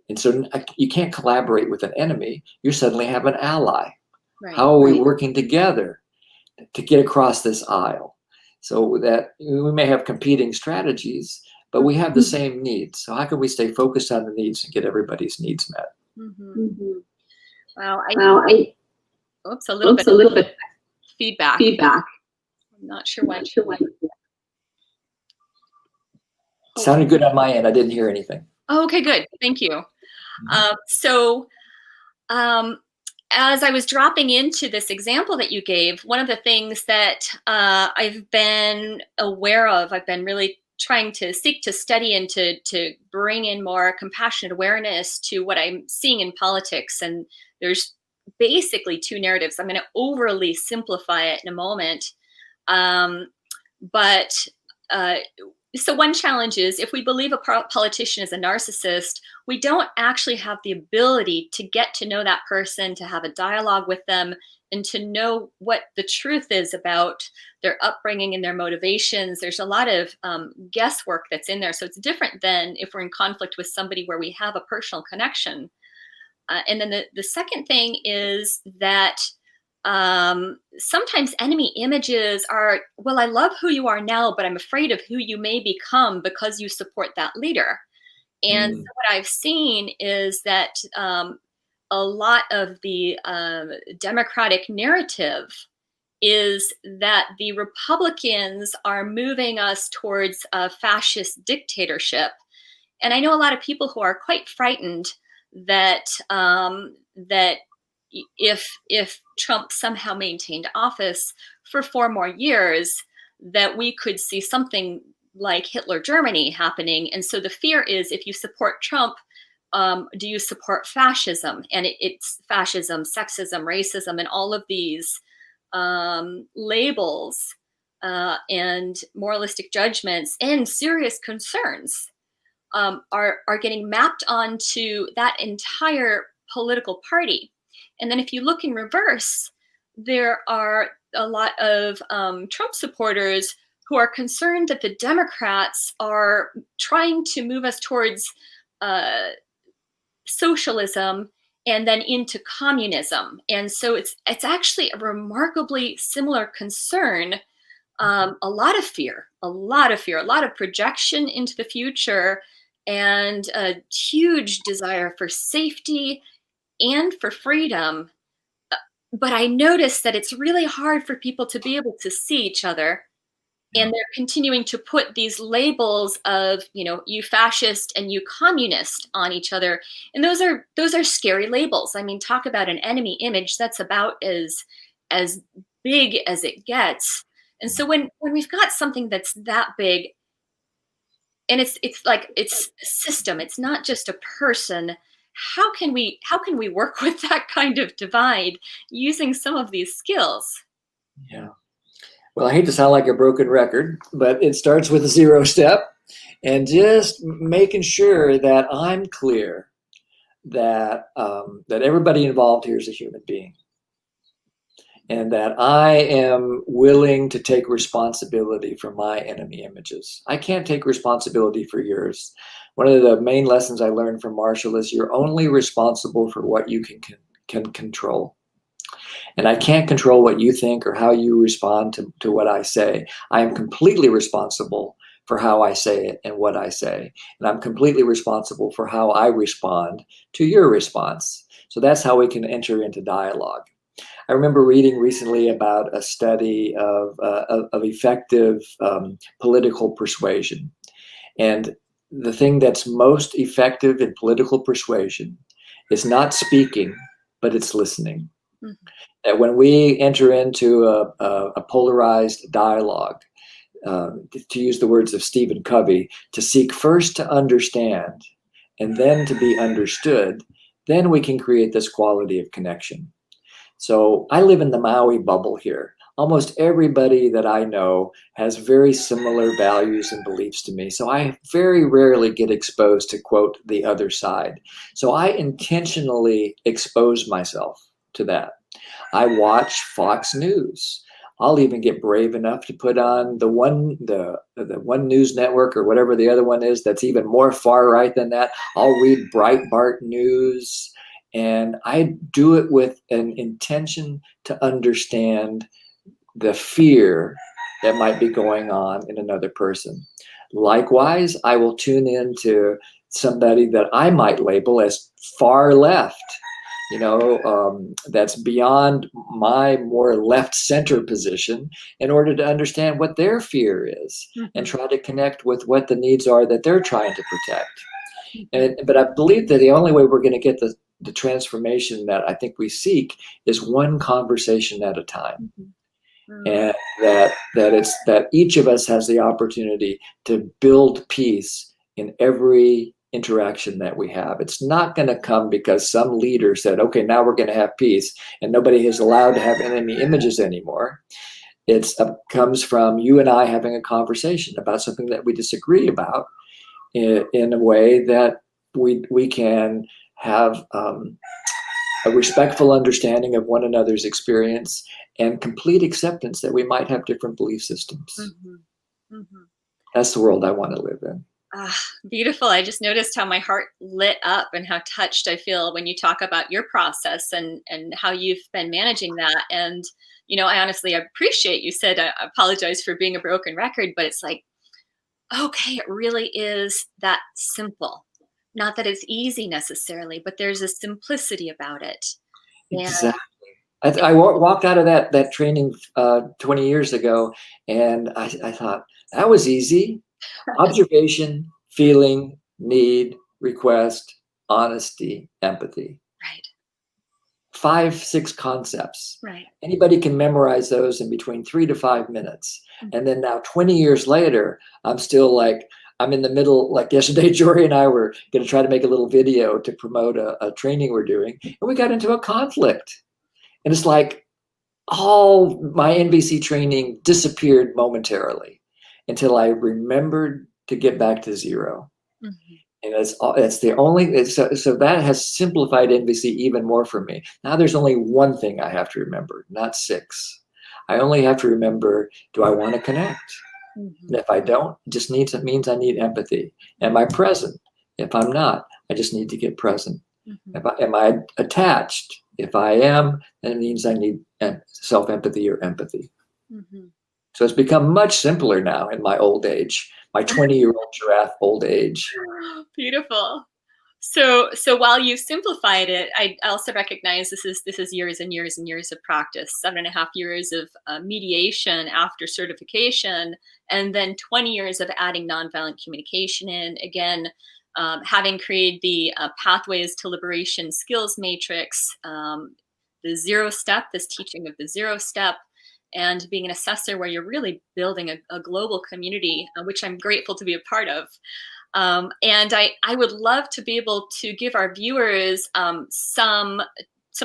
And so you can't collaborate with an enemy. You suddenly have an ally. Right. How are we working together to get across this aisle? So that we may have competing strategies, but we have the same needs. So how can we stay focused on the needs and get everybody's needs met? Wow. Oops, a little bit feedback. I'm not sure why. Sounded good on my end. I didn't hear anything. Oh, okay, good. Thank you. As I was dropping into this example that you gave, one of the things that I've been aware of, I've been really trying to seek to study and to bring in more compassionate awareness to what I'm seeing in politics. And there's basically two narratives. I'm going to overly simplify it in a moment. But so one challenge is, if we believe a politician is a narcissist, we don't actually have the ability to get to know that person, to have a dialogue with them, and to know what the truth is about their upbringing and their motivations. There's a lot of guesswork that's in there. So it's different than if we're in conflict with somebody where we have a personal connection. And then the second thing is that sometimes enemy images are, well, I love who you are now, but I'm afraid of who you may become because you support that leader. And so what I've seen is that a lot of the Democratic narrative is that the Republicans are moving us towards a fascist dictatorship. And I know a lot of people who are quite frightened that that if Trump somehow maintained office for 4 more years, that we could see something like Hitler Germany happening. And so the fear is, if you support Trump, do you support fascism? And it's fascism, sexism, racism, and all of these labels and moralistic judgments and serious concerns are getting mapped onto that entire political party. And then if you look in reverse, there are a lot of Trump supporters who are concerned that the Democrats are trying to move us towards socialism and then into communism. And so it's actually a remarkably similar concern. A lot of fear, a lot of projection into the future, and a huge desire for safety and for freedom. But I noticed that it's really hard for people to be able to see each other. And they're continuing to put these labels of, you fascist and you communist on each other. And those are scary labels. I mean, talk about an enemy image. That's about as big as it gets. And so when we've got something that's that big, and it's like it's a system, it's not just a person, how can we work with that kind of divide using some of these skills? Yeah. Well, I hate to sound like a broken record, but it starts with a 0 step, and just making sure that I'm clear that that everybody involved here is a human being, and that I am willing to take responsibility for my enemy images. I can't take responsibility for yours. One of the main lessons I learned from Marshall is you're only responsible for what you can control. And I can't control what you think or how you respond to what I say. I am completely responsible for how I say it and what I say. And I'm completely responsible for how I respond to your response. So that's how we can enter into dialogue. I remember reading recently about a study of effective political persuasion. And the thing that's most effective in political persuasion is not speaking, but it's listening. Mm-hmm. That when we enter into a polarized dialogue, to use the words of Stephen Covey, to seek first to understand and then to be understood, then we can create this quality of connection. So I live in the Maui bubble here. Almost everybody that I know has very similar values and beliefs to me. So I very rarely get exposed to, quote, the other side. So I intentionally expose myself to that. I watch Fox News. I'll even get brave enough to put on the one news network or whatever the other one is that's even more far right than that. I'll read Breitbart News, and I do it with an intention to understand the fear that might be going on in another person. Likewise, I will tune into somebody that I might label as far left, that's beyond my more left center position, in order to understand what their fear is, mm-hmm. and try to connect with what the needs are that they're trying to protect. But I believe that the only way we're going to get the transformation that I think we seek is one conversation at a time. Mm-hmm. and that each of us has the opportunity to build peace in every interaction that we have. It's not going to come because some leader said, okay, now we're going to have peace, and nobody is allowed to have enemy images anymore. It comes from you and I having a conversation about something that we disagree about in a way that we can have a respectful understanding of one another's experience and complete acceptance that we might have different belief systems. That's the world I want to live in. Beautiful. I just noticed how my heart lit up and how touched I feel when you talk about your process and how you've been managing that. And, I honestly appreciate you said, I apologize for being a broken record, but it's like, okay, it really is that simple. Not that it's easy necessarily, but there's a simplicity about it. Exactly. I walked out of that training 20 years ago, and I thought, that was easy. Observation, feeling, need, request, honesty, empathy. Right. 5, 6 concepts. Right. Anybody can memorize those in between 3 to 5 minutes. And then now 20 years later, I'm still like, I'm in the middle, like yesterday, Jory and I were going to try to make a little video to promote a training we're doing. And we got into a conflict. And it's like all my NVC training disappeared momentarily until I remembered to get back to zero. And it's the only, so that has simplified NVC even more for me. Now there's only one thing I have to remember, not 6. I only have to remember, do I want to connect? And if I don't, it means I need empathy. Am I present? If I'm not, I just need to get present. Am I attached? If I am, then it means I need self-empathy or empathy. So it's become much simpler now in my old age, my 20-year-old giraffe old age. Beautiful. So while you simplified it, I also recognize this is years and years and years of practice, 7.5 years of mediation after certification, and then 20 years of adding nonviolent communication in. Again, having created the Pathways to Liberation skills matrix, the 0 step, this teaching of the 0 step, and being an assessor where you're really building a global community, which I'm grateful to be a part of. And I would love to be able to give our viewers some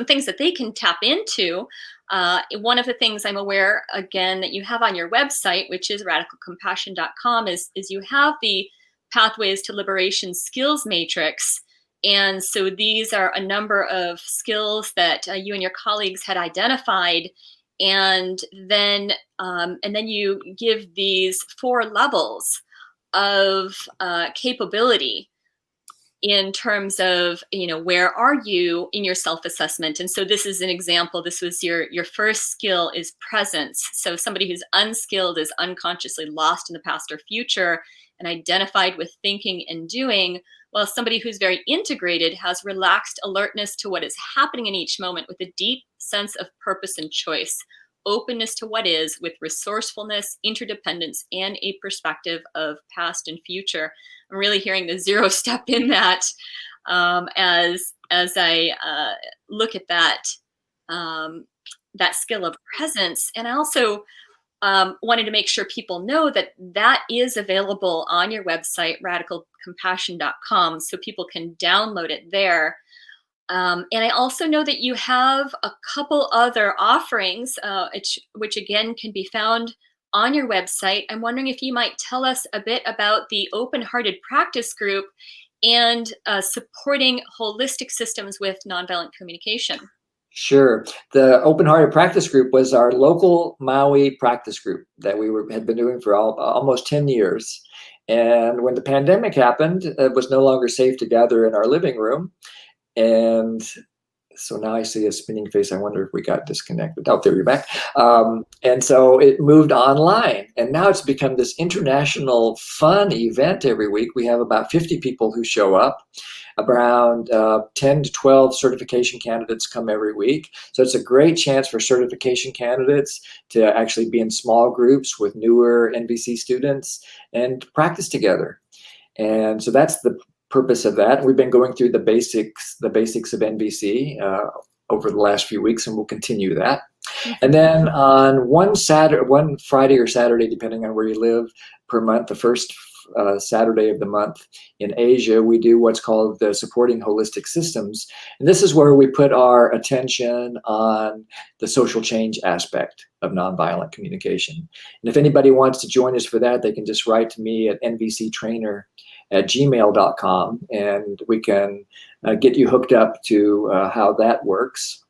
things that they can tap into. One of the things I'm aware, again, that you have on your website, which is radicalcompassion.com, is you have the Pathways to Liberation skills matrix. And so these are a number of skills that you and your colleagues had identified. And then you give these 4 levels of capability in terms of, where are you in your self-assessment? And so this is an example. This was your first skill is presence. So somebody who's unskilled is unconsciously lost in the past or future and identified with thinking and doing, while somebody who's very integrated has relaxed alertness to what is happening in each moment with a deep sense of purpose and choice, openness to what is with resourcefulness, interdependence, and a perspective of past and future. I'm really hearing the 0 step in that as I look at that skill of presence. And I also wanted to make sure people know that is available on your website, radicalcompassion.com, so people can download it there. And I also know that you have a couple other offerings, which again can be found on your website. I'm wondering if you might tell us a bit about the Open-Hearted Practice Group and supporting holistic systems with nonviolent communication. Sure. The Open-Hearted Practice Group was our local Maui practice group that we had been doing for almost 10 years. And when the pandemic happened, it was no longer safe to gather in our living room. And so now I see a spinning face. I wonder if we got disconnected. Oh, there you're back. And so it moved online. And now it's become this international fun event every week. We have about 50 people who show up. Around 10 to 12 certification candidates come every week. So it's a great chance for certification candidates to actually be in small groups with newer NVC students and practice together. And so that's the purpose of that. We've been going through the basics of NVC over the last few weeks, and we'll continue that. And then on one Friday or Saturday, depending on where you live, per month, the first Saturday of the month in Asia, we do what's called the Supporting Holistic Systems. And this is where we put our attention on the social change aspect of nonviolent communication. And if anybody wants to join us for that, they can just write to me at nvctrainer@gmail.com, and we can get you hooked up to how that works.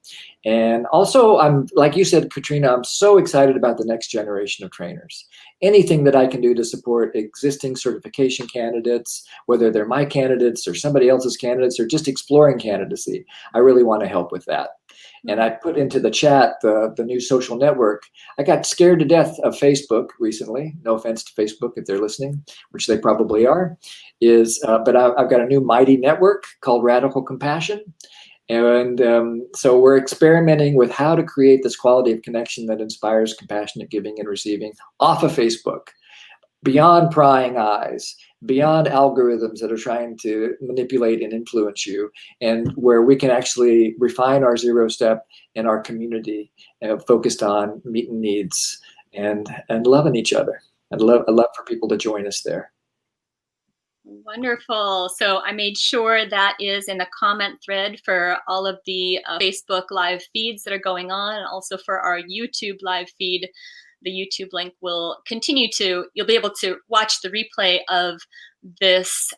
And also, I'm, like you said, Katrina, I'm so excited about the next generation of trainers. Anything that I can do to support existing certification candidates, whether they're my candidates or somebody else's candidates or just exploring candidacy, I really want to help with that. And I put into the chat the new social network. I got scared to death of Facebook recently. No offense to Facebook if they're listening, which they probably are. But I've got a new mighty network called Radical Compassion. And so we're experimenting with how to create this quality of connection that inspires compassionate giving and receiving off of Facebook, beyond prying eyes, beyond algorithms that are trying to manipulate and influence you, and where we can actually refine our zero step in our community, focused on meeting needs and loving each other. I'd love for people to join us there. Wonderful. So I made sure that is in the comment thread for all of the Facebook live feeds that are going on, and also for our YouTube live feed. The YouTube link will continue you'll be able to watch the replay of this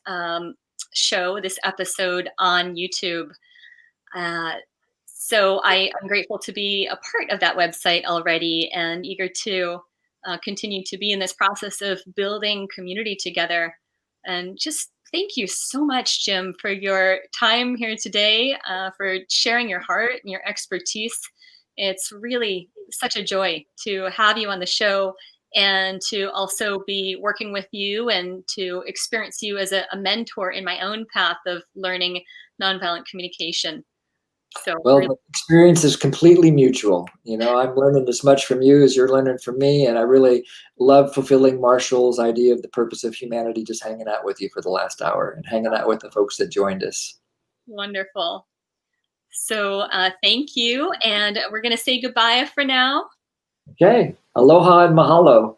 show, this episode on YouTube. So I'm grateful to be a part of that website already, and eager to continue to be in this process of building community together. And just thank you so much, Jim, for your time here today, for sharing your heart and your expertise. It's really such a joy to have you on the show, and to also be working with you and to experience you as a mentor in my own path of learning nonviolent communication. So, well, the experience is completely mutual. You know, I'm learning as much from you as you're learning from me. And I really love fulfilling Marshall's idea of the purpose of humanity, just hanging out with you for the last hour and hanging out with the folks that joined us. Wonderful. So thank you. And we're going to say goodbye for now. Okay. Aloha and mahalo.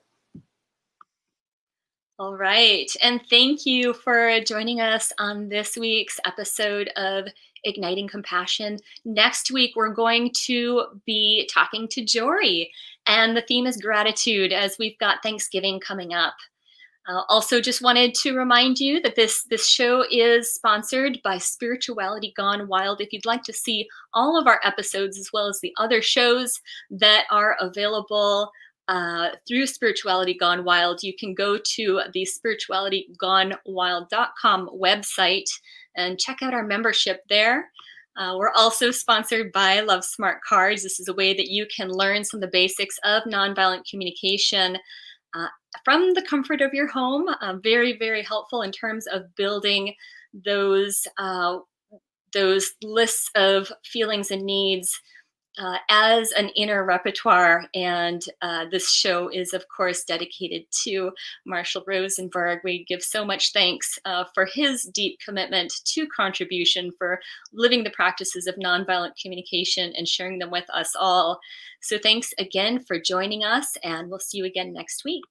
All right. And thank you for joining us on this week's episode of Igniting Compassion. Next week, we're going to be talking to Jory, and the theme is gratitude, as we've got Thanksgiving coming up. Also, just wanted to remind you that this show is sponsored by Spirituality Gone Wild. If you'd like to see all of our episodes, as well as the other shows that are available through Spirituality Gone Wild, you can go to the spiritualitygonewild.com website and check out our membership there. We're also sponsored by Love Smart Cards. This is a way that you can learn some of the basics of nonviolent communication from the comfort of your home. Very, very helpful in terms of building those lists of feelings and needs as an inner repertoire. And this show is, of course, dedicated to Marshall Rosenberg. We give so much thanks for his deep commitment to contribution, for living the practices of nonviolent communication and sharing them with us all. So thanks again for joining us, and we'll see you again next week.